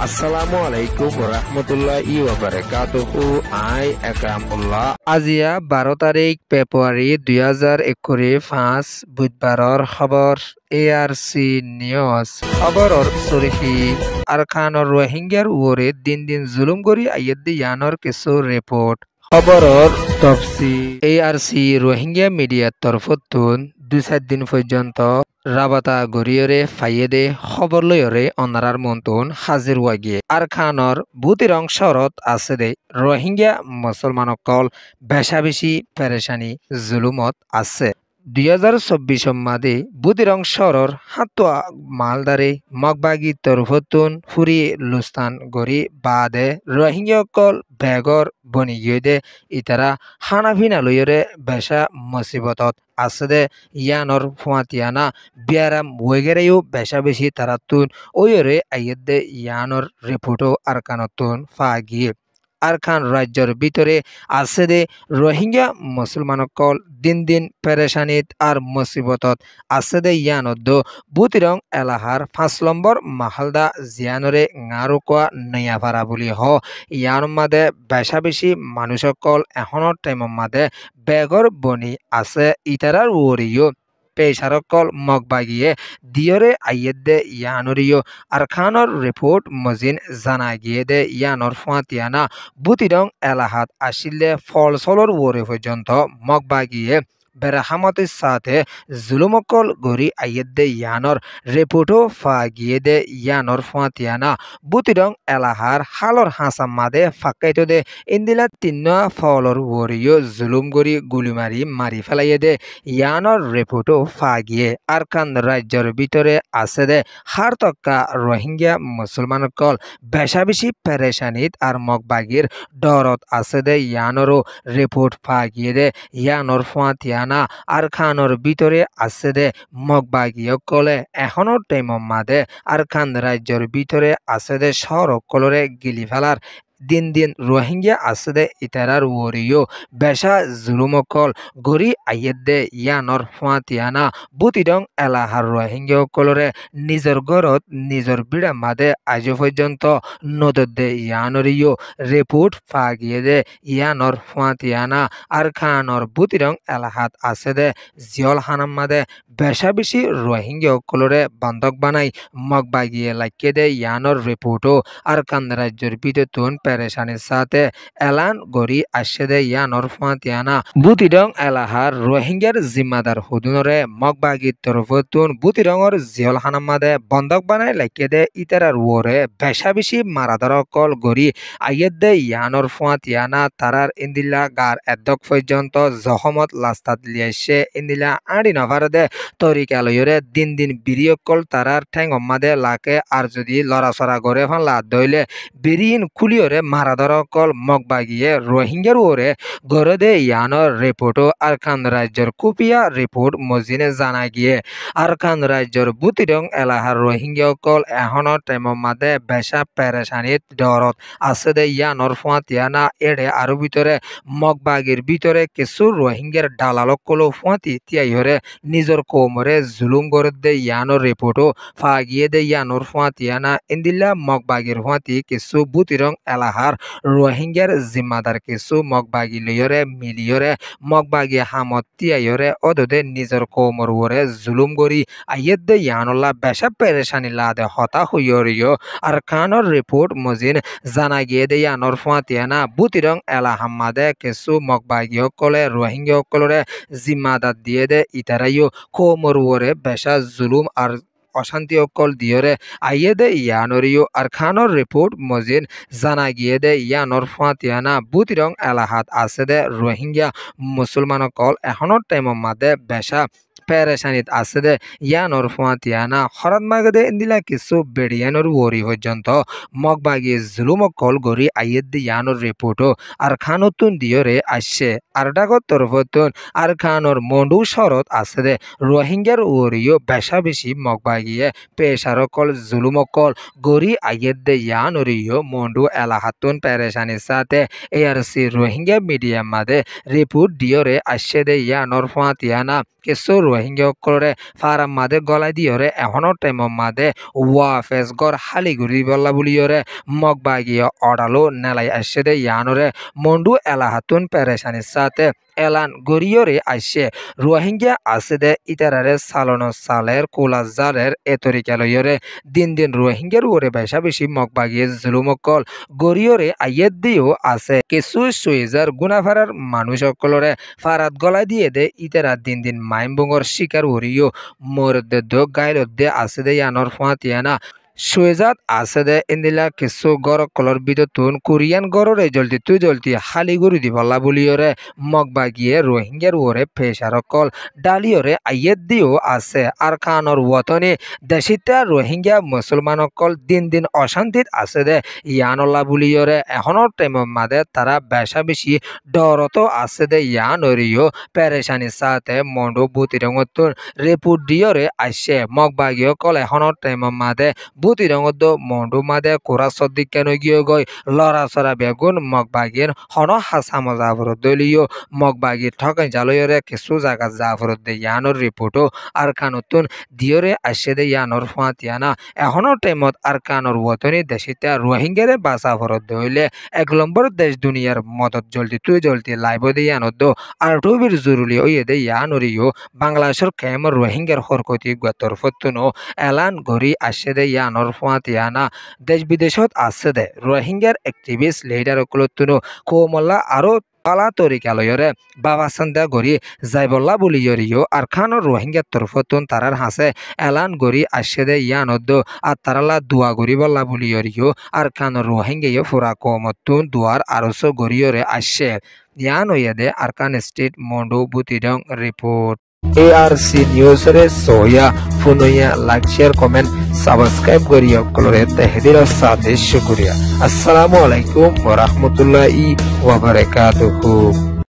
Assalamu alaikum warahmatullahi wabarakatuh. I Akramullah. আজিয়া 12 তাৰিখ ফেব্ৰুৱাৰী 2025 বুধবাৰৰ খবৰ ARC নিউজ খবৰৰ চৰিখি আৰখানৰ রোহিঙ্গার ওরে দিন দিন জুলুম করি আইয়দি ইয়ানোর কিছু রিপোর্ট খবৰৰ তফসিল ARC রোহিঙ্গা মিডিয়ার তরফতুন 2-4 দিন পর্যন্ত রাবাতা গরিয়রে ফাইয়েদে খবর লয়রে অনারার মন্তন হাজির ওয়াগিয়ে আর খানর বুতিরং শরত আছে দে রোহিঙ্গা মুসলমানকল বেশা বেশি পেরেশানি জুলুমত আছে 2024 মাদে বুতিরং শহরের হাতুয়া মালদারে মগবাগি তরফতুন ফুরি লুস্তান গরি বাদে রোহিঙ্গাকল বেগর বনি গিয়ে ইতারা হানাফিনা লইরে বেশা মুসিবতত আছে দে ইয়ানর ফুয়াতিয়ানা বিয়ারাম ওয়েগেরেও বেশা বেশি তারাতুন ওয়রে আইয়েদে ইয়ানর রিপোর্টও আরকানতুন ফাগিয়ে আরখান রাজ্যের ভিতরে আছে দে রোহিঙ্গা মুসলমানকল দিন দিন পেরেশানিত আর মুসিবতত আছে দে ইয়ানদ বুতিরং এলাহার 5 নম্বর মাহালদা জিয়ানরে গারুকোয়া নয়াভারা বুলি হ ইয়ান মাদে বেশা বেশি মানুষকল এখনৰ টাইমৰ মাদে বেগর বনি আছে ইতারার ওরিও পেশারকল মগবাগিয়ে দিয়রে আইয়েদে ইয়ানরিও আরখানর রিপোর্ট মজিন জানা গিয়ে দে ইয়ানর ফাতিয়ানা বুতিরং এলাহাত আসিলে ফলসলর ওরে পর্যন্ত মগবাগিয়ে বেরাহামতের সাথে জুলুমকল গরি আইয়েদে ইয়ানর রিপোর্টও ফাগিয়ে দে ইয়ানর ফাতিয়ানা বুতিরং এলাহার হালর হাসাম মাদে ফাঁকাইতো দে ইন্দিলা তিন্না ফলর ওরিও জুলুম গরি গুলিমারি মারি ফেলাইয়ে দে ইয়ানর রিপোর্টও ফাগিয়ে আরকান রাজ্যের ভিতরে আছে দে হার তক্কা রোহিঙ্গা মুসলমানকল বেশা বেশি পেরেশানিত আর মগবাগির ডরত আছে দে ইয়ানরও রিপোর্ট ফাগিয়ে দে ইয়ানর ফাতিয়ানা আরখানর ভিতরে আছে দে মগবাগিয়কলে এখনো টাইমর মাদে আরখান রাজ্যের ভিতরে আছে দে শহরকলরে গিলি ফেলার দিন দিন রোহিঙ্গা আছে দে ইতারার ওরিও বেশা জুলুমকল গরি আইয়েদে ইয়ানর ফাতিয়ানা বুতিরং এলাহার রোহিঙ্গাকলরে নিজের ঘরত নিজের বিড়া মাদে আজ পর্যন্ত নদদে ইয়ানরিও রিপোর্ট ফাগিয়ে দে ইয়ানর ফাতিয়ানা আর খানর বুতিরং এলাহাত আছে দে জিয়ল হানাম মাদে বেশা বেশি রোহিঙ্গাকলরে বান্ধক বানাই মগবাগিয়ে লাগিয়ে দে ইয়ানর রিপোর্টও আর কান রাজ্যের বিদ্যুৎ পেরেশানির সাথে এলান গরি আসে দে ইয়ানর ফাতিয়ানা বুতিরং এলাহার রোহিঙ্গার জিম্মাদার হুদুনরে মগবাগির তরফতুন বুতিরঙর জিয়ল হানামাদে বন্ধক বানায় লাগিয়ে দে ইতারার ওরে বেশা বেশি মারাদারকল গরি আইয়েদ দে ইয়ানর ফাতিয়ানা তারার ইন্দিলা গার এদক পর্যন্ত জহমত লাস্তাত লিয়াইছে ইন্দিলা আড়ি নভার দে তরিকালয়রে দিন দিন বিরিয়কল তারার ঠ্যাং অম্মাদে লাকে আর যদি লড়াচড়া করে ফানলা দইলে বিরিন খুলিয়রে মারাদারকল মগবাগিয়ে রোহিঙ্গার ওরে গড়ে দে ইয়ানর রিপোর্টও আরকান রাজ্যের কুপিয়া রিপোর্ট মজিনে জানা গিয়ে আরকান রাজ্যের বুতিরং এলাহার রোহিঙ্গাকল এখনৰ টাইমৰ মাদে বেশা পেরেশানিত ডরত আছে দে ইয়ানর ফাতিয়ানা এড়ে আর ভিতরে মগবাগির ভিতরে কিছু রোহিঙ্গার ডালালকলো ফাঁতি তিয়াইহরে নিজের কোমরে জুলুম করে দে ইয়ানর রিপোর্টও ফাগিয়ে দে ইয়ানর ফাতিয়ানা ইন্দিল্লা মগবাগির ফাঁতি কিছু বুতিরং এলাহার রোহিঙ্গার জিম্মাদার কিছু মগবাগি লইরে মিলিয়রে মগবাগি হামত তিয়াইরে অদদে নিজের কোমর ওরে জুলুম করি আইয়েদে ইয়ানুল্লাহ বেশা পেরেশানি লাদে হতা হইয়রিও আর খানর রিপোর্ট মজিন জানা গিয়ে দে ইয়ানর ফাতিয়ানা বুতিরং এলাহাম্মাদে কিছু মগবাগি সকলে রোহিঙ্গা সকলরে জিম্মাদার দিয়ে দে ইতারাইও কোমর ওরে বেশা জুলুম আর অশান্তি অকল দিয়রে আইয়ে দে ইয়ানরিও আর খানর রিপোর্ট মজিন জানা গিয়ে দে ইয়ানর ফাতিয়ানা বুতিরং এলাহাত আছে দে রোহিঙ্গা মুসলমানকল এখনৰ টাইমৰ মাদে বেশা পেরেশানিত আছে দে ইয়ানর ফাতিয়ানা হরত মাগদে ইন্দিলা কিছু বেড়িয়ানর ওরি পর্যন্ত মগবাগি জুলুমকল গরি আইয়েদ দে ইয়ানর রিপোর্টও আর খানতুন দিয়রে আসছে আর ডাকত তরফতুন আর খানর মন্ডু শরত আছে দে রোহিঙ্গার ওরিও বেশা বেশি মগবাগিয়ে পেশারকল জুলুমকল গরি আইয়েদ দে ইয়ানরিও মন্ডু এলাহাতুন পেরেশানির সাথে ARC রোহিঙ্গা মিডিয়া মাদে রিপোর্ট দিয়রে আসছে দে ইয়ানর ফাতিয়ানা কিছু রোহিঙ্গা করে ফারাম মাদে গলাই দিয়রে এখনো টাইম মাদে ওয়াফেস গড় হালিগুড়ি বল্লা বুলিয়রে মগবাগিয়ে অডালো নেলাই আসছে দে ইয়ানরে মন্ডু এলাহাতুন পেরেশানির সাথে এলান গরিয়রে আসছে রোহিঙ্গা আছে দে ইতারারে সালনো সালের কোলাজারের এ তরিকা লইয়রে দিন দিন রোহিঙ্গার ওরে বেশা বেশি মগবাগিয়ে জুলুমকল গরিয়রে আইয়ের দিয়েও আছে কিছু সুইজার গুনাফারার মানুষ সকলরে ফারাত গলায় দিয়ে দে ইতারা দিন দিন মাইমবঙ্গর শিকার হরিও মরদে দো গাইলদে আছে দে ইয়ানর ফাঁতিয়ানা সুয়েজাত আছে দে ইন্দিলা কিছু গড় কলর বিদতুন কোরিয়ান গড়রে জলদি হালি গুড়ি দি বলা বলিয়রে মগবাগিয়ে রোহিঙ্গার ওরে পেশার কল ডালিয়রে আইয়ের দিও আছে আর খানর ওতনে দেশিতা রোহিঙ্গা মুসলমান কল দিন দিন অশান্তিত আছে দে ইয়ানল্লা বলিয়রে এখনর টাইম মাদে তারা বেশা বেশি ডরত আছে দে ইয়ানরিও পেরেশানির সাথে মন্ডু বুতিরঙতুন রিপোর্ট দিয়রে আসছে মগবাগিয়ে কল এখনর টাইম মাদে বুতি রঙত মন্ডু মাদে কোরা সদ্দিক কেন গিয়ে গই লড়া চড়া বেগুন মগবাগির হন হাসা মজাফর দলীয় মগবাগির ঠকাই জালয়রে কিছু জায়গা জাফরত দে ইয়ানোর রিপোর্টও আর কানতুন দিয়রে আসে দে ইয়ানোর ফাঁতিয়ানা এখনোর টাইমত আর কানোর ওতনি দেশিতে রোহিঙ্গারে বাসা ফরত দইলে 1 নম্বর দেশ দুনিয়ার মদত জলদি লাইব দে ইয়ানত দো আর টুবির জরুরি ওই দে ইয়ানোরিও বাংলাদেশের কেমর রোহিঙ্গার হরকতি গতর ফতুনো এলান গরি আসে দে ইয়ানোর ফাঁতিয়ানা দেশ বিদেশত আছে দে রোহিঙ্গার অ্যাক্টিভিস্ট লিডার কলতুনো কোমল্লা আরো পালা তরিকালয়রে বাবা সন্দা গরি যাইবল্লা বলিয়রিও আর খানোর রোহিঙ্গার তরফতুন তারার হাসে এলান গরি আসে দে ইয়ানদ্দ আর তারালা দুয়া গরি বল্লা বলিয়রিও আর খানোর রোহিঙ্গাইও ফুরা কমতুন দুয়ার আরস গরিয়রে আসে ইয়ান দে Arakan state Maungdaw Buthidaung report ARC News re soya funoya like share comment subscribe koriya kolore tehdir sate shukriya assalamu alaikum wa rahmatullahi wa barakatuh।